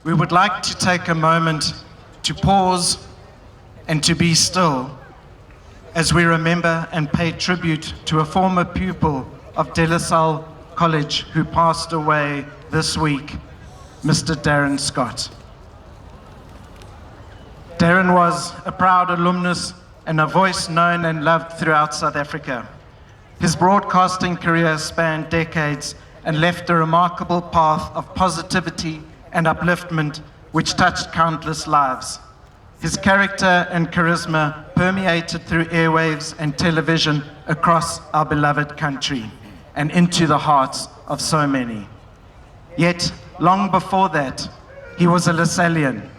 we would like to take a moment to pause and to be still as we remember and pay tribute to a former pupil of Lasallian College who passed away this week, Mr. Darren Scott. Darren was a proud alumnus and a voice known and loved throughout South Africa. His broadcasting career spanned decades and left a remarkable path of positivity and upliftment which touched countless lives. His character and charisma permeated through airwaves and television across our beloved country and into the hearts of so many. Yet, long before that, he was a Lasallian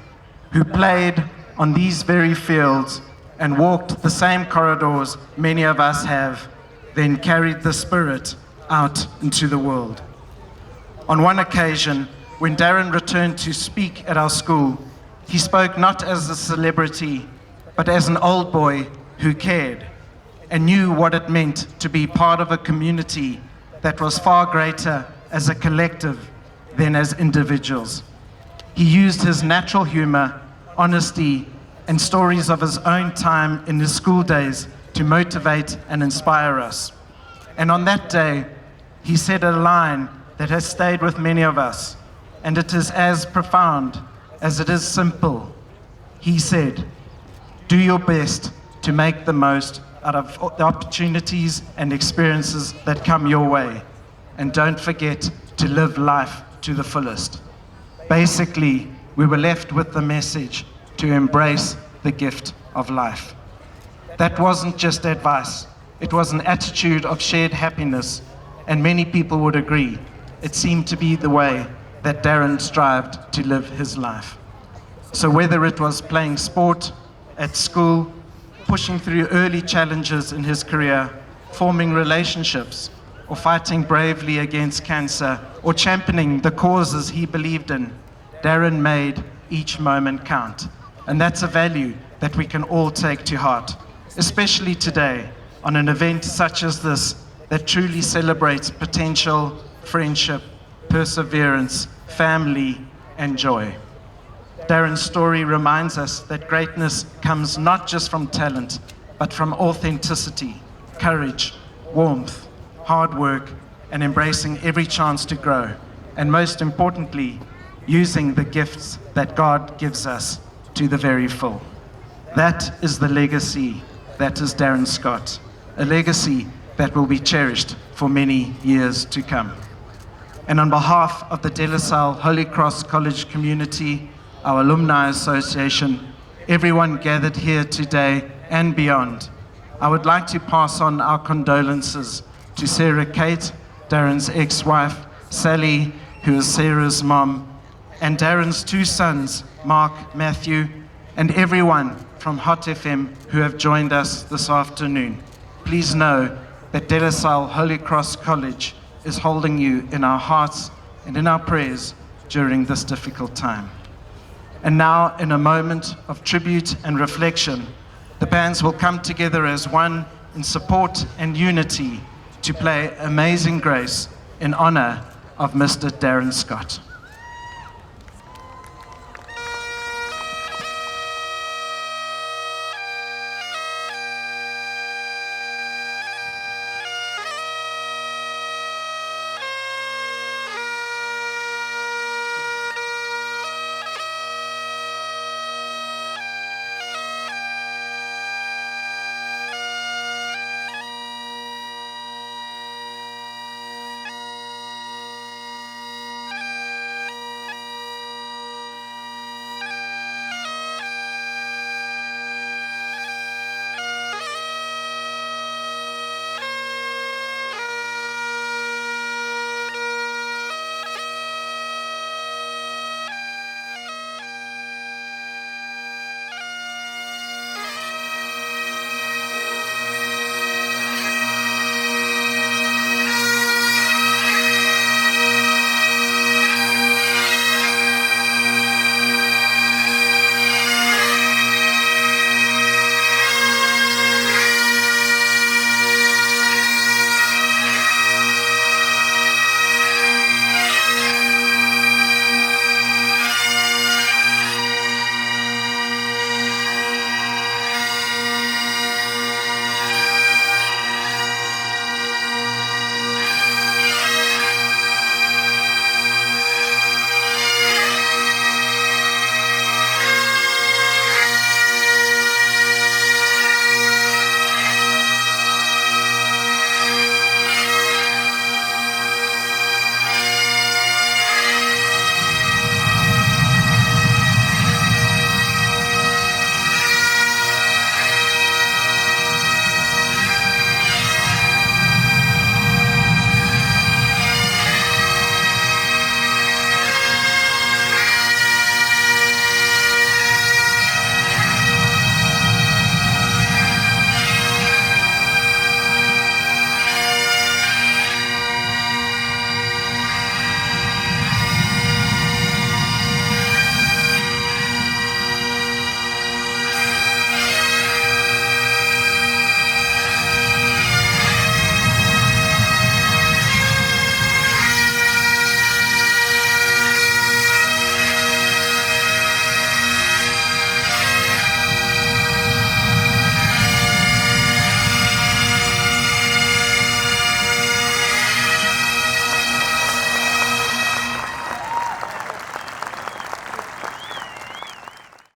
who played on these very fields and walked the same corridors many of us have, then carried the spirit out into the world. On one occasion, when Darren returned to speak at our school, he spoke not as a celebrity, but as an old boy who cared and knew what it meant to be part of a community that was far greater as a collective than as individuals. He used his natural humor, honesty, and stories of his own time in his school days to motivate and inspire us. And on that day, he said a line that has stayed with many of us, and it is as profound as it is simple. He said, "Do your best to make the most out of the opportunities and experiences that come your way, and don't forget to live life to the fullest." Basically, we were left with the message to embrace the gift of life. That wasn't just advice, it was an attitude of shared happiness, and many people would agree it seemed to be the way that Darren strived to live his life. So whether it was playing sport, at school, pushing through early challenges in his career, forming relationships, or fighting bravely against cancer, or championing the causes he believed in, Darren made each moment count. And that's a value that we can all take to heart, especially today on an event such as this that truly celebrates potential, friendship, perseverance, family, and joy. Darren's story reminds us that greatness comes not just from talent, but from authenticity, courage, warmth, hard work, and embracing every chance to grow, and most importantly, using the gifts that God gives us to the very full. That is the legacy that is Darren Scott, a legacy that will be cherished for many years to come. And on behalf of the Salle Holy Cross College community, our Alumni Association, everyone gathered here today and beyond, I would like to pass on our condolences to Sarah Kate, Darren's ex-wife, Sally, who is Sarah's mom, and Darren's two sons, Mark, Matthew, and everyone from Hot FM who have joined us this afternoon. Please know that Salle Holy Cross College is holding you in our hearts and in our prayers during this difficult time. And now, in a moment of tribute and reflection, the bands will come together as one in support and unity to play Amazing Grace in honor of Mr. Darren Scott.